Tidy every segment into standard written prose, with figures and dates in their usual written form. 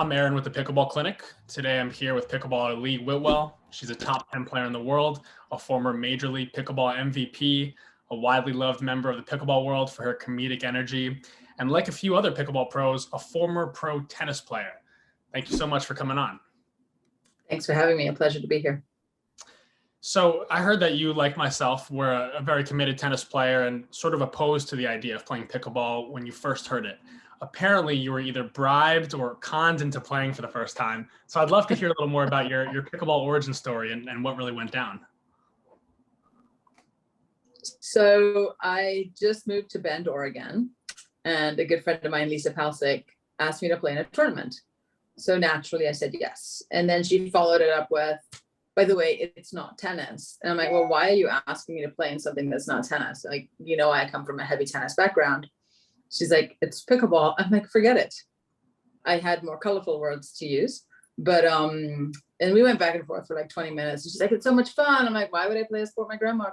I'm Aaron with the Pickleball Clinic. Today I'm here with Pickleball Lee Whitwell. She's a top 10 player in the world, a former Major League Pickleball MVP, a widely loved member of the pickleball world for her comedic energy, and like a few other pickleball pros, a former pro tennis player. Thank you so much for coming on. Thanks for having me. A pleasure to be here. So I heard that you, like myself, were a very committed tennis player and sort of opposed to the idea of playing pickleball when you first heard it. Apparently, you were either bribed or conned into playing for the first time. So I'd love to hear a little more about your pickleball origin story and what really went down. So I just moved to Bend, Oregon, and a good friend of mine, Lisa Palsick, asked me to play in a tournament. So naturally, I said yes. And then she followed it up with, by the way, it's not tennis. And I'm like, well, why are you asking me to play in something that's not tennis? Like, you know, I come from a heavy tennis background. She's like, it's pickleball. I'm like, forget it. I had more colorful words to use. But, and we went back and forth for like 20 minutes. She's like, it's so much fun. I'm like, why would I play a sport my grandma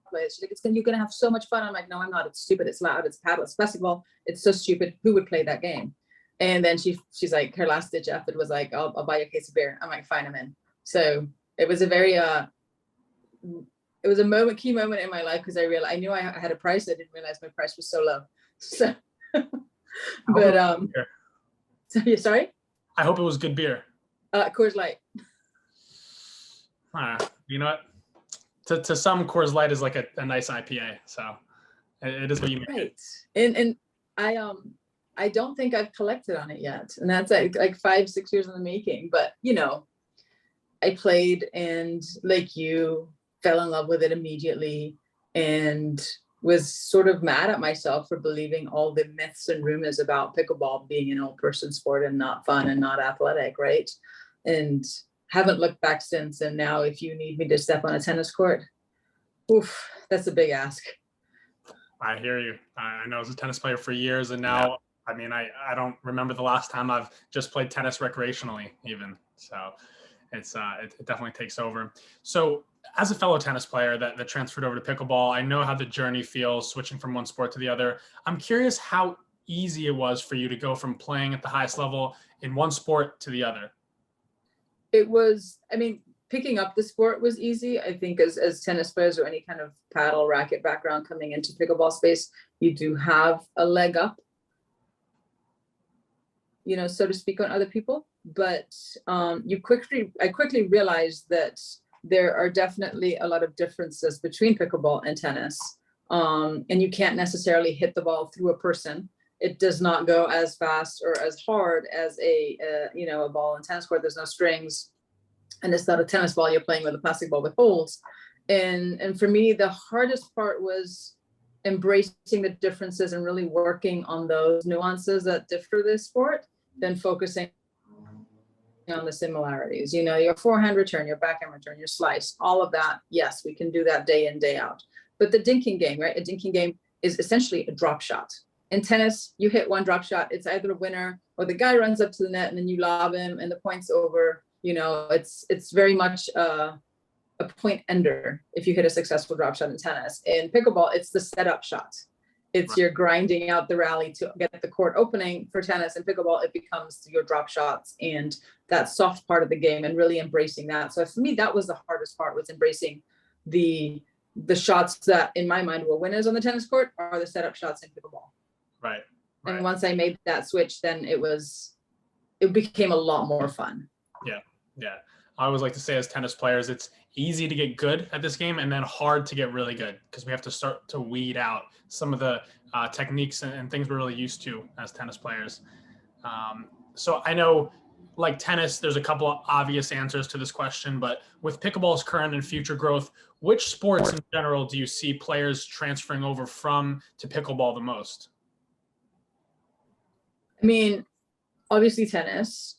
plays? She's like, you're going to have so much fun. I'm like, no, I'm not. It's stupid. It's loud. It's paddle. It's basketball. It's so stupid. Who would play that game? And then she's like, her last ditch effort was like, I'll buy you a case of beer. I'm like, fine, I'm in. So it was a very, it was a key moment in my life because I knew I had a price. I didn't realize my price was so low. So, but, so yeah, sorry? I hope it was good beer. Coors Light. You know what? To some, Coors Light is like a nice IPA. So it is what you mean. Right. And I don't think I've collected on it yet. And that's like 5-6 years in the making. But, you know, I played and like you fell in love with it immediately and was sort of mad at myself for believing all the myths and rumors about pickleball being an old person sport and not fun and not athletic, right? And haven't looked back since. And now if you need me to step on a tennis court, oof, that's a big ask. I hear you. I know I was a tennis player for years, and now, I mean, I don't remember the last time I've just played tennis recreationally even. So it definitely takes over. So as a fellow tennis player that transferred over to pickleball, I know how the journey feels switching from one sport to the other. I'm curious how easy it was for you to go from playing at the highest level in one sport to the other. It was, I mean, picking up the sport was easy. I think as tennis players or any kind of paddle racket background coming into pickleball space, you do have a leg up, you know, so to speak, on other people. But I quickly realized that there are definitely a lot of differences between pickleball and tennis. And you can't necessarily hit the ball through a person. It does not go as fast or as hard as a ball in tennis court. There's no strings, and it's not a tennis ball you're playing with, a plastic ball with holes. And for me, the hardest part was embracing the differences and really working on those nuances that differ this sport, than focusing on the similarities. You know, your forehand return, your backhand return, your slice, all of that. Yes, we can do that day in, day out. But the dinking game, right? A dinking game is essentially a drop shot. In tennis, you hit one drop shot, it's either a winner or the guy runs up to the net and then you lob him and the point's over. You know, it's very much a point ender if you hit a successful drop shot in tennis. In pickleball, it's the setup shot. It's you're grinding out the rally to get the court opening. For tennis and pickleball, it becomes your drop shots and that soft part of the game and really embracing that. So for me, that was the hardest part, was embracing the shots that in my mind were winners on the tennis court are the setup shots in pickleball. Right. And once I made that switch, then it became a lot more fun. Yeah. I always like to say as tennis players, it's easy to get good at this game and then hard to get really good because we have to start to weed out some of the techniques and things we're really used to as tennis players. So I know, like tennis, there's a couple of obvious answers to this question, but with pickleball's current and future growth, which sports in general do you see players transferring over from to pickleball the most? I mean, obviously tennis.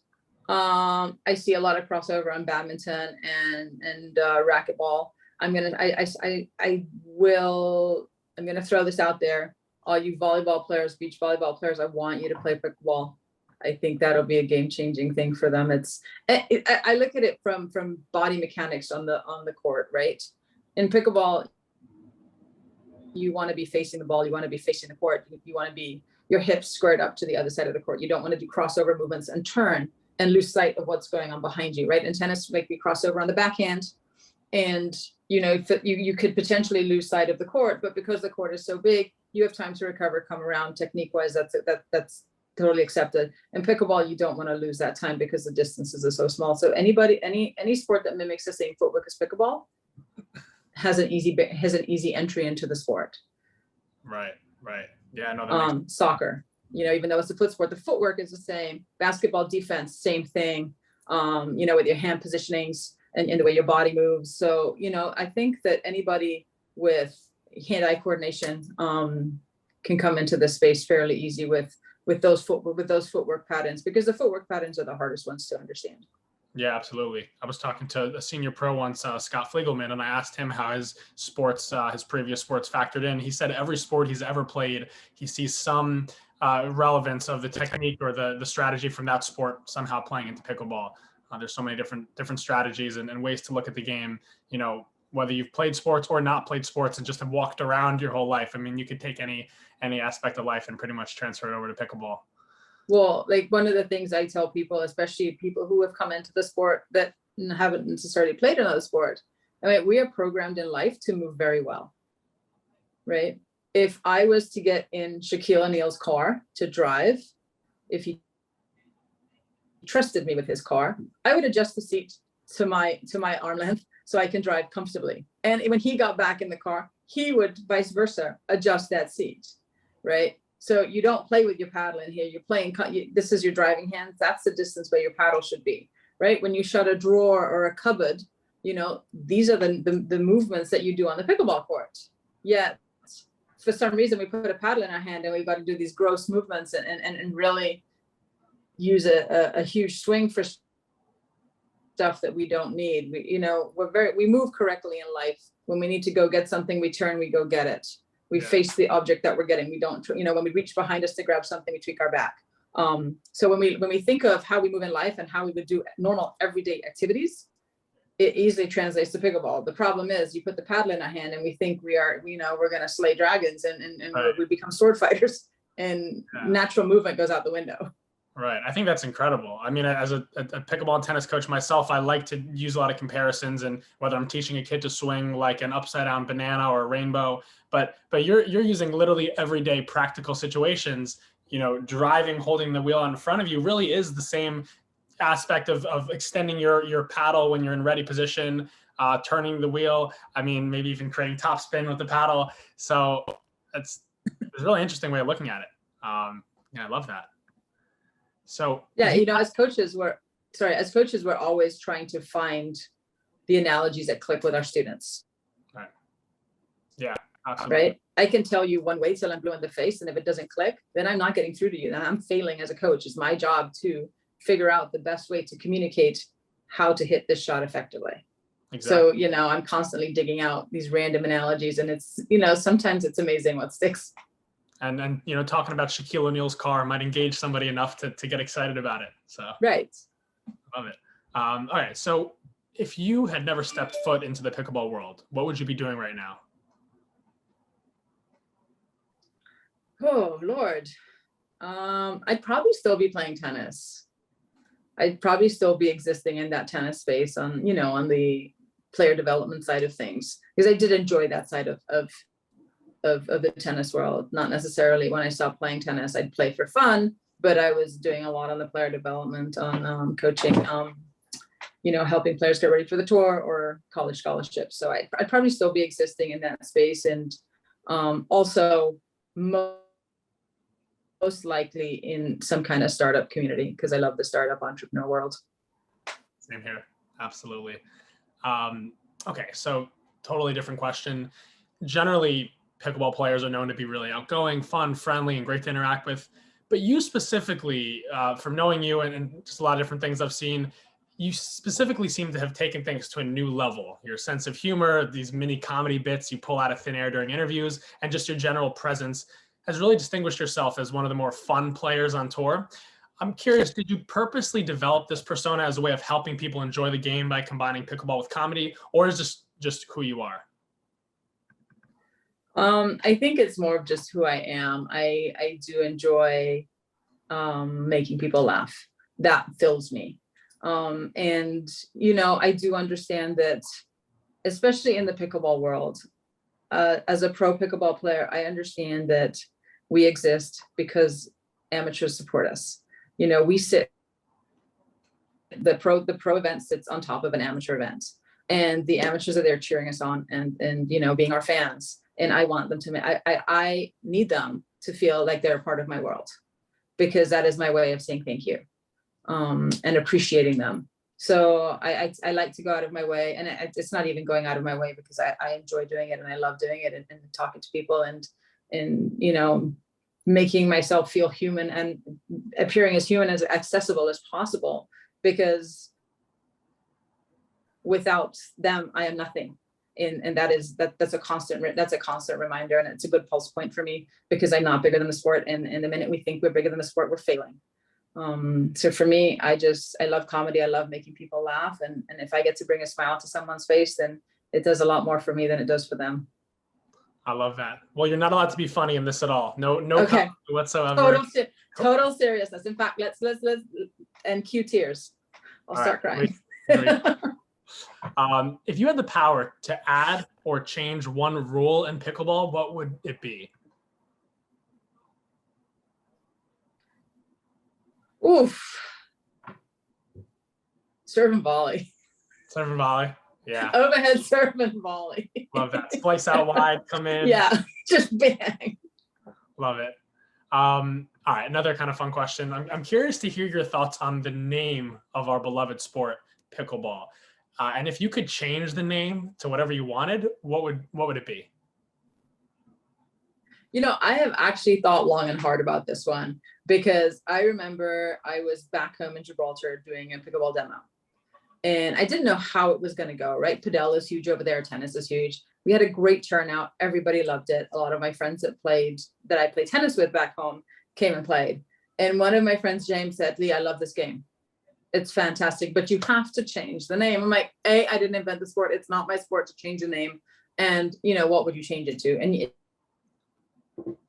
I see a lot of crossover on badminton and racquetball. I'm gonna throw this out there. All you volleyball players, beach volleyball players, I want you to play pickleball. I think that'll be a game-changing thing for them. I look at it from body mechanics on the court, right? In pickleball, you want to be facing the ball, you want to be facing the court, you want to be your hips squared up to the other side of the court. You don't want to do crossover movements and turn and lose sight of what's going on behind you, right? In tennis, like we cross over on the backhand, and you could potentially lose sight of the court, but because the court is so big, you have time to recover, come around. Technique wise, that's totally accepted. In pickleball, you don't want to lose that time because the distances are so small. So any sport that mimics the same footwork as pickleball has an easy entry into the sport. Right. Yeah, no, that makes soccer, even though it's a foot sport, the footwork is the same. Basketball defense, same thing. With your hand positionings and the way your body moves. So, I think that anybody with hand-eye coordination can come into this space fairly easy with those footwork patterns, because the footwork patterns are the hardest ones to understand. Yeah, absolutely. I was talking to a senior pro once, Scott Fliegelman, and I asked him how his previous sports factored in. He said every sport he's ever played, he sees some relevance of the technique or the strategy from that sport somehow playing into pickleball. There's so many different strategies and ways to look at the game, whether you've played sports or not played sports and just have walked around your whole life. I mean, you could take any aspect of life and pretty much transfer it over to pickleball. Well, like one of the things I tell people, especially people who have come into the sport that haven't necessarily played another sport, we are programmed in life to move very well, right? If I was to get in Shaquille O'Neal's car to drive, if he trusted me with his car, I would adjust the seat to my arm length so I can drive comfortably. And when he got back in the car, he would vice versa adjust that seat, right? So you don't play with your paddle in here. You're playing, this is your driving hands. That's the distance where your paddle should be, right? When you shut a drawer or a cupboard, these are the movements that you do on the pickleball court. Yet, for some reason, we put a paddle in our hand and we've got to do these gross movements and really use a huge swing for stuff that we don't need. We move correctly in life. When we need to go get something, we turn, we go get it. We face the object that we're getting. We don't, when we reach behind us to grab something, we tweak our back. So when we think of how we move in life and how we would do normal everyday activities, it easily translates to pickleball. The problem is you put the paddle in our hand and we think we're going to slay dragons and right. We become sword fighters, and natural movement goes out the window. Right. I think that's incredible. I mean, as a pickleball and tennis coach myself, I like to use a lot of comparisons, and whether I'm teaching a kid to swing like an upside down banana or a rainbow, but you're using literally everyday practical situations, driving, holding the wheel in front of you really is the same aspect of extending your paddle when you're in ready position, turning the wheel. I mean, maybe even creating top spin with the paddle. So it's a really interesting way of looking at it. I love that. So as coaches, we're always trying to find the analogies that click with our students. Right. Yeah, absolutely. Right. I can tell you one way till I'm blue in the face, and if it doesn't click, then I'm not getting through to you. Then I'm failing as a coach. It's my job to figure out the best way to communicate how to hit this shot effectively. Exactly. So, I'm constantly digging out these random analogies, and it's, sometimes it's amazing what sticks. And talking about Shaquille O'Neal's car might engage somebody enough to get excited about it. So right. Love it. All right. So if you had never stepped foot into the pickleball world, what would you be doing right now? Oh, Lord. I'd probably still be playing tennis. I'd probably still be existing in that tennis space on the player development side of things, because I did enjoy that side of the tennis world. Not necessarily when I stopped playing tennis, I'd play for fun, but I was doing a lot on the player development, on coaching, helping players get ready for the tour or college scholarships. So I'd probably still be existing in that space, and also most likely in some kind of startup community, because I love the startup entrepreneur world. Same here. Absolutely. Okay. So totally different question. Generally, pickleball players are known to be really outgoing, fun, friendly, and great to interact with. But you specifically, from knowing you and just a lot of different things I've seen, you specifically seem to have taken things to a new level. Your sense of humor, these mini comedy bits you pull out of thin air during interviews, and just your general presence has really distinguished yourself as one of the more fun players on tour. I'm curious, did you purposely develop this persona as a way of helping people enjoy the game by combining pickleball with comedy, or is this just who you are? I think it's more of just who I am. I do enjoy making people laugh. That fills me. And, you know, I do understand that, especially in the pickleball world, as a pro pickleball player, I understand that we exist because amateurs support us. You know, we sit, the pro event sits on top of an amateur event, and the amateurs are there cheering us on and you know, being our fans. And I want them to, I need them to feel like they're a part of my world, because that is my way of saying thank you, and appreciating them. So I like to go out of my way, and it's not even going out of my way, because I enjoy doing it and I love doing it, and talking to people and you know, making myself feel human and appearing as human, as accessible as possible, because without them, I am nothing. And that's a constant reminder, and it's a good pulse point for me, because I'm not bigger than the sport. And the minute we think we're bigger than the sport, we're failing. So for me, I love comedy. I love making people laugh. And if I get to bring a smile to someone's face, then it does a lot more for me than it does for them. I love that. Well, you're not allowed to be funny in this at all. No Okay. whatsoever. Total seriousness. In fact, let's and cue tears. I'll start crying. If you had the power to add or change one rule in pickleball, what would it be? Oof. Serve and volley. Serve and volley. Yeah. Overhead serve and volley. Love that. Splice out wide, come in. Yeah, just bang. Love it. All right, another kind of fun question. I'm curious to hear your thoughts on the name of our beloved sport, pickleball. And if you could change the name to whatever you wanted, what would it be? You know, I have actually thought long and hard about this one, because I remember I was back home in Gibraltar doing a pickleball demo. And I didn't know how it was going to go, right? Padel is huge over there. Tennis is huge. We had a great turnout. Everybody loved it. A lot of my friends that I played tennis with back home came and played. And one of my friends, James, said, "Lee, I love this game. It's fantastic, but you have to change the name." I'm like, I didn't invent the sport. It's not my sport to change the name. And, you know, what would you change it to? And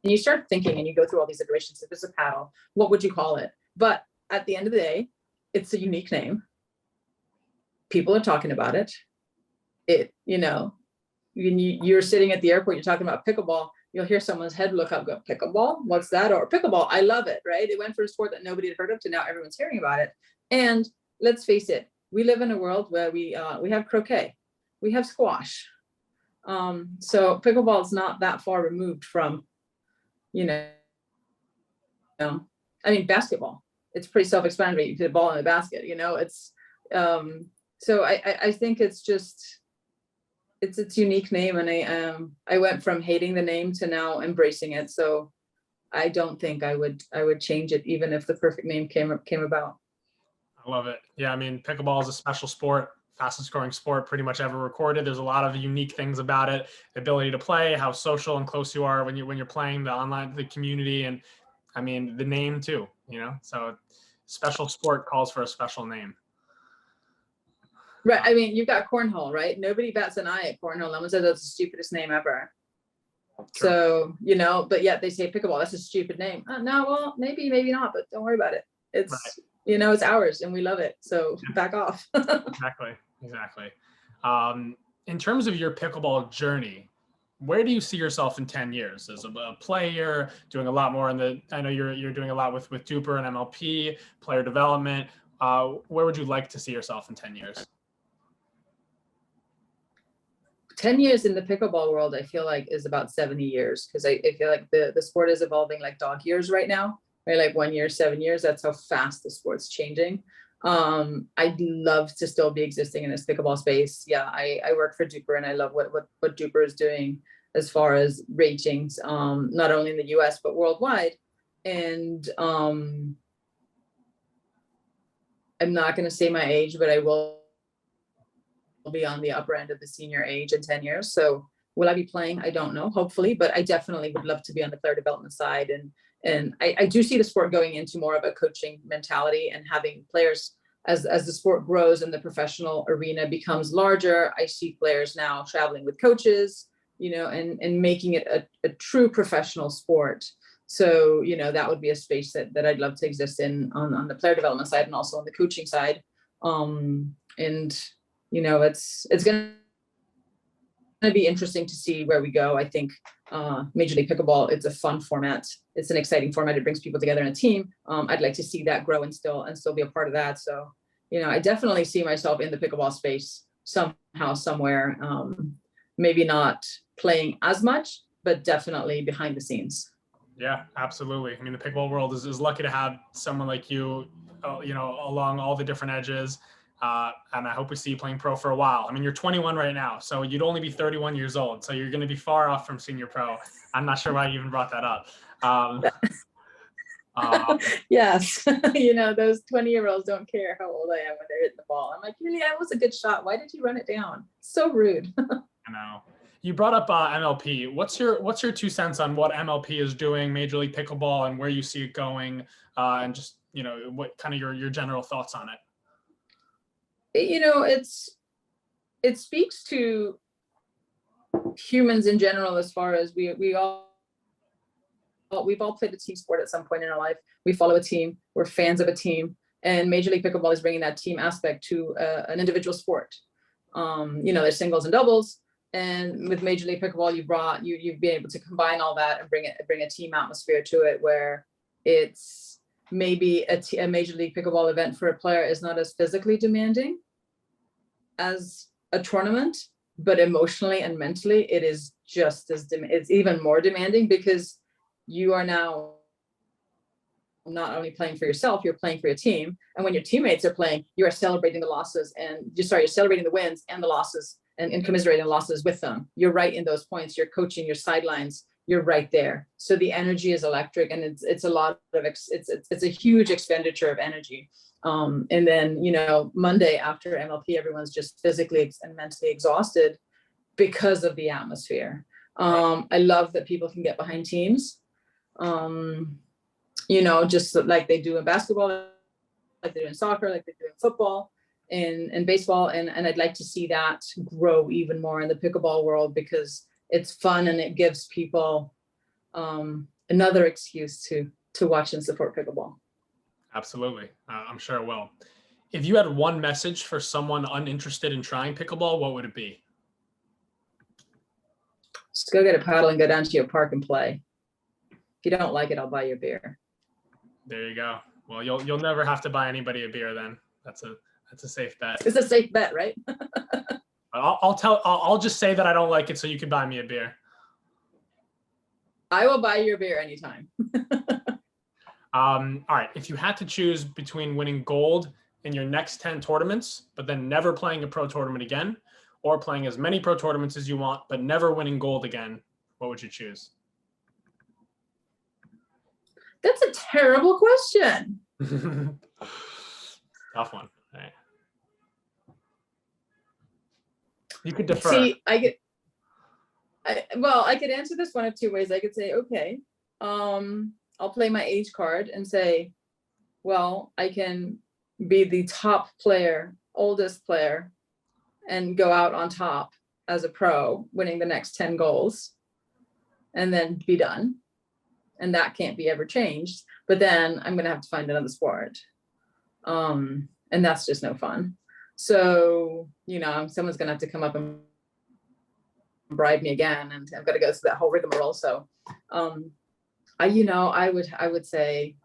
you start thinking, and you go through all these iterations. If it's a paddle, what would you call it? But at the end of the day, it's a unique name. People are talking about it. You know, you're sitting at the airport, you're talking about pickleball, you'll hear someone's head look up, go, "Pickleball? What's that?" Or "Pickleball, I love it," right? It went from a sport that nobody had heard of to now everyone's hearing about it. And let's face it, we live in a world where we have croquet, we have squash. So pickleball is not that far removed from, you know, I mean, basketball, it's pretty self-explanatory. You put a ball in the basket, you know, it's, so I think it's just, it's its unique name. And I went from hating the name to now embracing it. So I don't think I would change it, even if the perfect name came about. I love it. Yeah, I mean, pickleball is a special sport, fastest growing sport pretty much ever recorded. There's a lot of unique things about it: the ability to play, how social and close you are when you're playing, the community, and I mean the name too. You know, so special sport calls for a special name. Right. I mean, you've got cornhole, right? Nobody bats an eye at cornhole. No one says that's the stupidest name ever. True. So, you know, but yet they say pickleball, that's a stupid name. No, well, maybe not, but don't worry about it. It's, right. You know, it's ours and we love it. So back off. Exactly. In terms of your pickleball journey, where do you see yourself in 10 years? As a player, doing a lot more I know you're doing a lot with Duper and MLP, player development. Where would you like to see yourself in 10 years? 10 years in the pickleball world, I feel like is about 70 years, because I feel like the sport is evolving like dog years right now, right? Like 1 year, 7 years. That's how fast the sport's changing. I'd love to still be existing in this pickleball space. Yeah, I work for Duper, and I love what Duper is doing as far as ratings, not only in the US, but worldwide. And I'm not going to say my age, but I will be on the upper end of the senior age in 10 years. So will I be playing? I don't know, hopefully, but I definitely would love to be on the player development side. And I do see the sport going into more of a coaching mentality and having players, as the sport grows and the professional arena becomes larger. I see players now traveling with coaches, and making it a true professional sport. So, that would be a space that I'd love to exist in on the player development side and also on the coaching side. And it's going to be interesting to see where we go. I think Major League Pickleball, it's a fun format. It's an exciting format. It brings people together in a team. I'd like to see that grow and still be a part of that. So, I definitely see myself in the pickleball space somehow, somewhere. Maybe not playing as much, but definitely behind the scenes. Yeah, absolutely. I mean, the pickleball world is lucky to have someone like you, along all the different edges. And I hope we see you playing pro for a while. I mean, you're 21 right now, so you'd only be 31 years old. So you're going to be far off from senior pro. I'm not sure why you even brought that up. Yes. Those 20-year-olds don't care how old I am when they're hitting the ball. I'm like, really, that was a good shot. Why did you run it down? So rude. I know. You brought up MLP. What's your 2 cents on what MLP is doing, Major League Pickleball, and where you see it going, and just what kind of your general thoughts on it? It speaks to humans in general, as far as we've all played a team sport at some point in our life. We follow a team. We're fans of a team, and Major League Pickleball is bringing that team aspect to an individual sport. There's singles and doubles. And with Major League Pickleball, you've been able to combine all that and bring a team atmosphere to it, where it's maybe a Major League Pickleball event for a player is not as physically demanding as a tournament, but emotionally and mentally, it is just as it's even more demanding, because you are now not only playing for yourself, you're playing for your team. And when your teammates are playing, you are celebrating the losses you're celebrating the wins and the losses and commiserating the losses with them. You're right in those points. You're coaching your sidelines. You're right there. So the energy is electric, and it's a lot of, it's a huge expenditure of energy. And then, Monday after MLP, everyone's just physically and mentally exhausted because of the atmosphere. I love that people can get behind teams, just like they do in basketball, like they do in soccer, like they do in football and baseball. And I'd like to see that grow even more in the pickleball world, because it's fun and it gives people another excuse to watch and support pickleball. Absolutely. I'm sure it will. If you had one message for someone uninterested in trying pickleball, what would it be? Just go get a paddle and go down to your park and play. If you don't like it, I'll buy you a beer. There you go. Well, you'll never have to buy anybody a beer then. That's a safe bet. It's a safe bet, right? I'll just say that I don't like it, so you can buy me a beer. I will buy your beer anytime. All right. If you had to choose between winning gold in your next 10 tournaments, but then never playing a pro tournament again, or playing as many pro tournaments as you want, but never winning gold again, what would you choose? That's a terrible question. Tough one. All right. You could defer. See, I could answer this one of two ways. I could say, okay, I'll play my age card and say, well, I can be the top player, oldest player, and go out on top as a pro, winning the next 10 goals, and then be done. And that can't be ever changed. But then I'm going to have to find another sport. And that's just no fun. So, someone's going to have to come up and bribe me again, and I've got to go through that whole rigmarole. So, I would say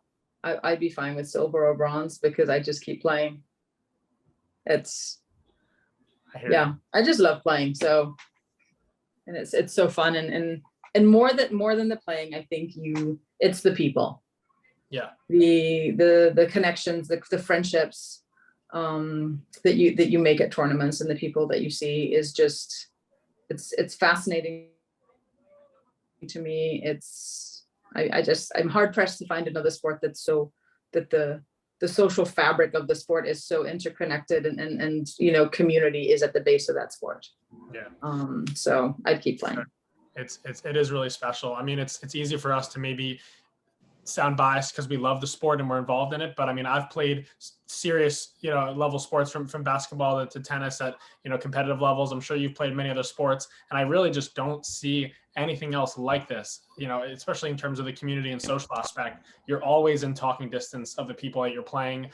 I'd be fine with silver or bronze, because I just keep playing. I just love playing. So, and it's so fun, and more than the playing, I think it's the people. Yeah. The connections, the friendships that you make at tournaments, and the people that you see is just, it's fascinating to me. I'm hard pressed to find another sport that the social fabric of the sport is so interconnected, and community is at the base of that sport. Yeah. So I'd keep playing. It is really special. I mean, it's easy for us to maybe sound biased because we love the sport and we're involved in it. But I mean, I've played serious, level sports from basketball to tennis at, competitive levels. I'm sure you've played many other sports, and I really just don't see anything else like this, especially in terms of the community and social aspect. You're always in talking distance of the people that you're playing,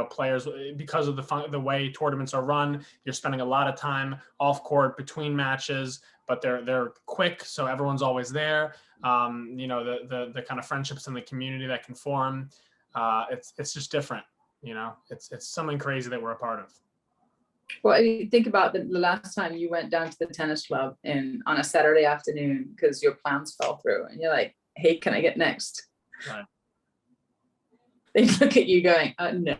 players, because of the way tournaments are run. You're spending a lot of time off court between matches, but they're quick, so everyone's always there. The kind of friendships in the community that can form, it's just different. It's something crazy that we're a part of. Well, I mean, think about the last time you went down to the tennis club on a Saturday afternoon because your plans fell through, and you're like, "Hey, can I get next?" Right. They look at you going, "No,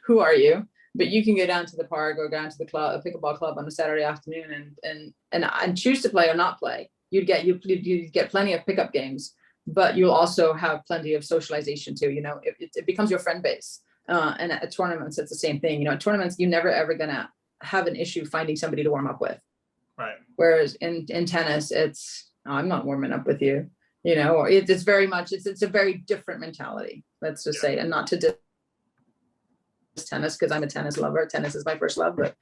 who are you?" But you can go down to the park or down to the club, a pickleball club on a Saturday afternoon, and choose to play or not play. You'd get plenty of pickup games, but you'll also have plenty of socialization too. It becomes your friend base. And at tournaments, it's the same thing. At tournaments, you're never ever gonna have an issue finding somebody to warm up with. Right. Whereas in tennis, it's, "Oh, I'm not warming up with you. Or it's very much, it's a very different mentality. Let's just say, and not to tennis, because I'm a tennis lover. Tennis is my first love, but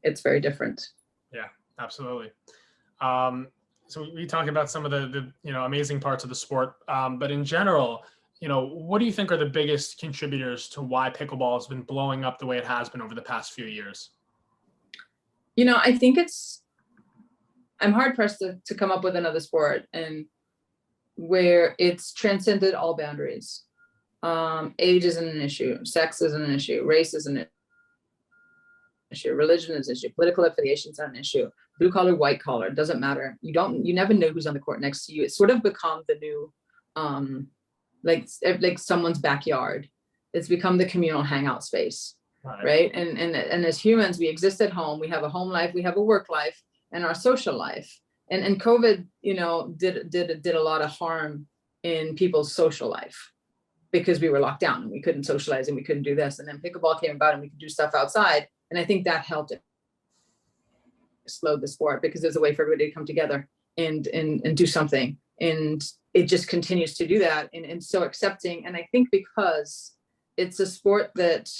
it's very different. Yeah, absolutely. So we talk about some of the amazing parts of the sport, but in general, what do you think are the biggest contributors to why pickleball has been blowing up the way it has been over the past few years? I think I'm hard pressed to come up with another sport and where it's transcended all boundaries. Age isn't an issue, sex isn't an issue, race isn't an issue, religion is an issue, political affiliations are an issue, blue collar, white collar, doesn't matter. You never know who's on the court next to you. It's sort of become the new, like someone's backyard. It's become the communal hangout space, right? And as humans, we exist at home. We have a home life, we have a work life, and our social life. And COVID, did a lot of harm in people's social life because we were locked down and we couldn't socialize and we couldn't do this. And then pickleball came about and we could do stuff outside. And I think that helped explode the sport because there's a way for everybody to come together and do something. And it just continues to do that and so accepting. And I think because it's a sport that,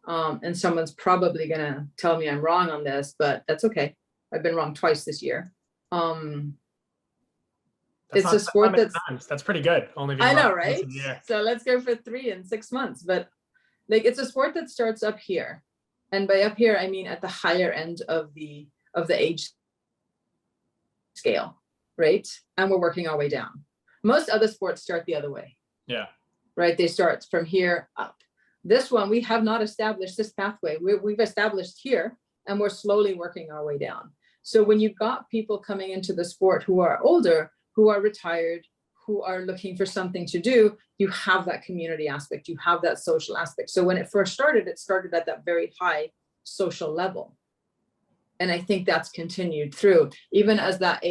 and someone's probably gonna tell me I'm wrong on this, but that's okay. I've been wrong twice this year. It's a sport that's pretty good. Only I know, right? So let's go for 3 in 6 months. But it's a sport that starts up here. And by up here, I mean at the higher end of the age scale, right? And we're working our way down. Most other sports start the other way. Yeah. Right? They start from here up. This one, we have not established this pathway. We've established here, and we're slowly working our way down. So when you've got people coming into the sport who are older, who are retired, who are looking for something to do, you have that community aspect, you have that social aspect. So when it first started, it started at that very high social level. And I think that's continued through, even as that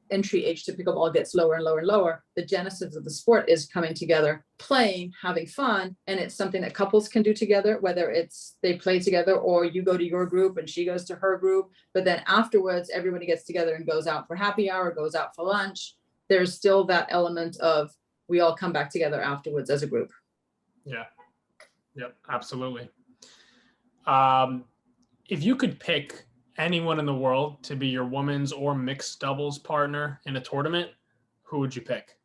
entry age to pickleball gets lower and lower and lower, the genesis of the sport is coming together, playing, having fun. And it's something that couples can do together, whether it's they play together or you go to your group and she goes to her group. But then afterwards, everybody gets together and goes out for happy hour, goes out for lunch. There's still that element of we all come back together afterwards as a group. Yeah. Yep, absolutely. If you could pick anyone in the world to be your women's or mixed doubles partner in a tournament, who would you pick?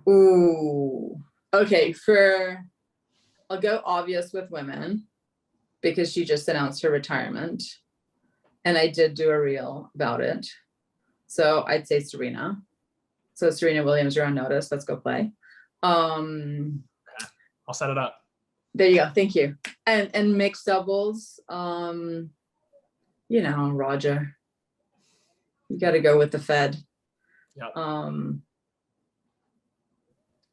Ooh, okay. I'll go obvious with women because she just announced her retirement and I did do a reel about it. So I'd say Serena. So Serena Williams, you're on notice. Let's go play. Okay. I'll set it up. There you go. Thank you. And mixed doubles, Roger. You got to go with the Fed. Yep.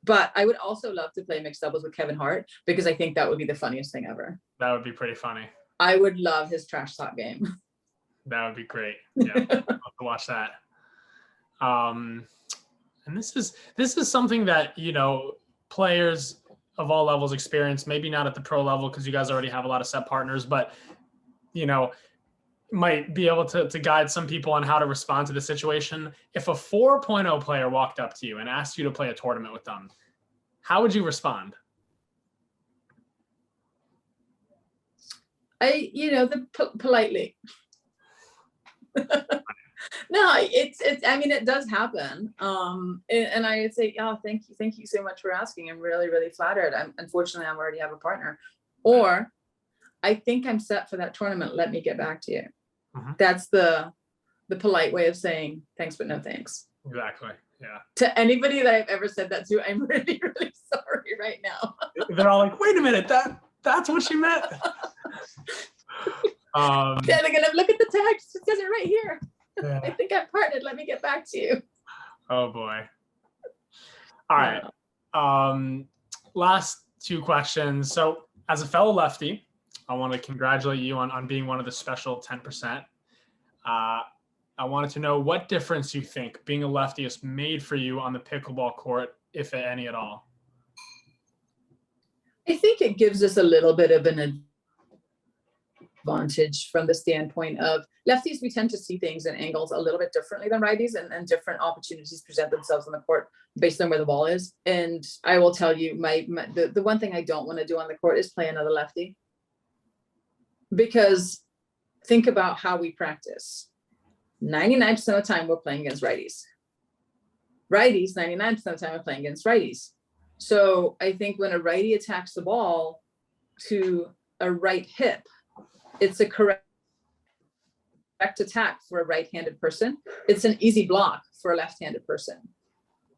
But I would also love to play mixed doubles with Kevin Hart because I think that would be the funniest thing ever. That would be pretty funny. I would love his trash talk game. That would be great. Yeah, I'll have to watch that. And this is something that players of all levels experience, maybe not at the pro level because you guys already have a lot of set partners, but might be able to guide some people on how to respond to the situation. If a 4.0 player walked up to you and asked you to play a tournament with them, how would you respond? Politely. No, I mean, it does happen. And I would say, oh, thank you so much for asking. I'm really, really flattered. Unfortunately, I already have a partner, or I think I'm set for that tournament. Let me get back to you. That's the polite way of saying thanks, but no thanks. Exactly. Yeah. To anybody that I've ever said that to, I'm really, really sorry right now. They're all like, wait a minute, that's what she meant. Yeah, they're gonna look at the text. It says it right here. Yeah. I think I'm partnered. Let me get back to you. Oh boy. All right. Last two questions. So as a fellow lefty, I want to congratulate you on being one of the special 10%. I wanted to know what difference you think being a lefty has made for you on the pickleball court, if any at all. I think it gives us a little bit of an advantage from the standpoint of lefties. We tend to see things and angles a little bit differently than righties, and different opportunities present themselves on the court based on where the ball is. And I will tell you, the one thing I don't want to do on the court is play another lefty, because think about how we practice. 99% of the time we're playing against righties. 99% of the time we're playing against righties. So I think when a righty attacks the ball to a right hip, it's a correct attack for a right-handed person. It's an easy block for a left-handed person.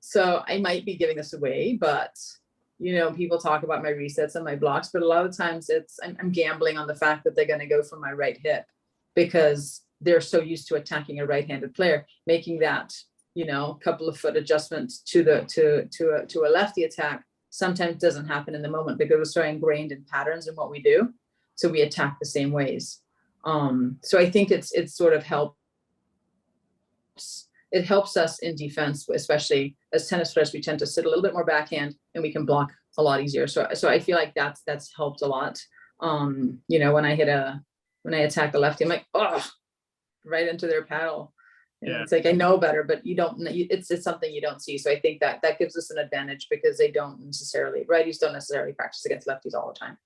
So I might be giving this away, but people talk about my resets and my blocks, but a lot of times I'm gambling on the fact that they're going to go for my right hip, because they're so used to attacking a right-handed player, making that couple of foot adjustments to a lefty attack sometimes doesn't happen in the moment, because we're so ingrained in patterns in what we do. So we attack the same ways. So I think it's sort of helps. It helps us in defense, especially as tennis players. We tend to sit a little bit more backhand, and we can block a lot easier. So I feel like that's helped a lot. When I attack a lefty, I'm like, oh, right into their paddle. Yeah. It's like, I know better, but you don't. It's something you don't see. So I think that gives us an advantage, because righties don't necessarily practice against lefties all the time.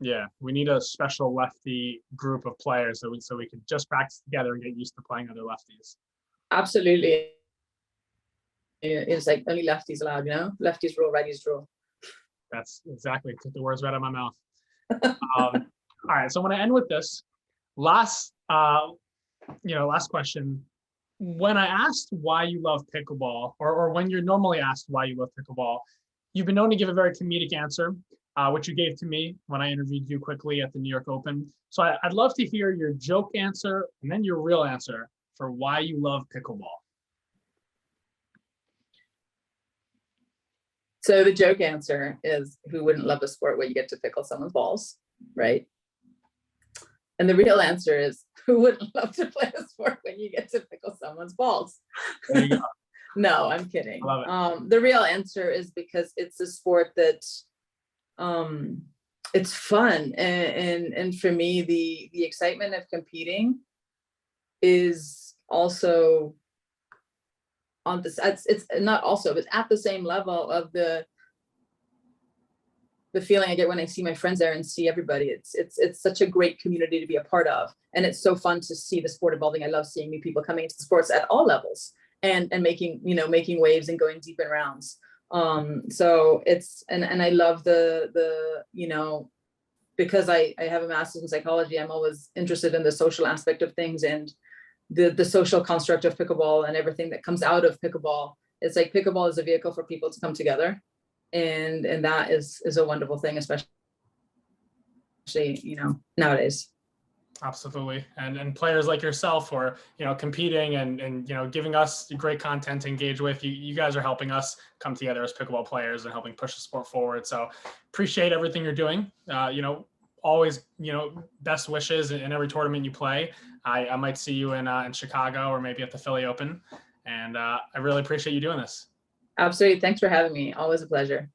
Yeah, we need a special lefty group of players so we can just practice together and get used to playing other lefties. Absolutely. It's like only lefties allowed, lefties rule, righties rule. That's exactly, took the words right out of my mouth. All right, so I'm going to end with this last question. When I asked why you love pickleball, or when you're normally asked why you love pickleball, you've been known to give a very comedic answer, which you gave to me when I interviewed you quickly at the New York Open. So I'd love to hear your joke answer and then your real answer for why you love pickleball. So the joke answer is, who wouldn't love a sport where you get to pickle someone's balls, right? And the real answer is, who wouldn't love to play a sport when you get to pickle someone's balls? There you go. No, I'm kidding. Love it. The real answer is because it's a sport that it's fun. And for me, the excitement of competing is also on this. It's not also, it's at the same level of the feeling I get when I see my friends there and see everybody. It's such a great community to be a part of. And it's so fun to see the sport evolving. I love seeing new people coming into the sports at all levels and making waves and going deep in rounds. So it's, and I love the because I have a master's in psychology, I'm always interested in the social aspect of things and the social construct of pickleball and everything that comes out of pickleball. It's like pickleball is a vehicle for people to come together. And that is a wonderful thing, especially, nowadays. Absolutely. And players like yourself who are, competing and giving us great content to engage with. You guys are helping us come together as pickleball players and helping push the sport forward. So appreciate everything you're doing. Always, best wishes in every tournament you play. I might see you in Chicago or maybe at the Philly Open. And I really appreciate you doing this. Absolutely. Thanks for having me. Always a pleasure.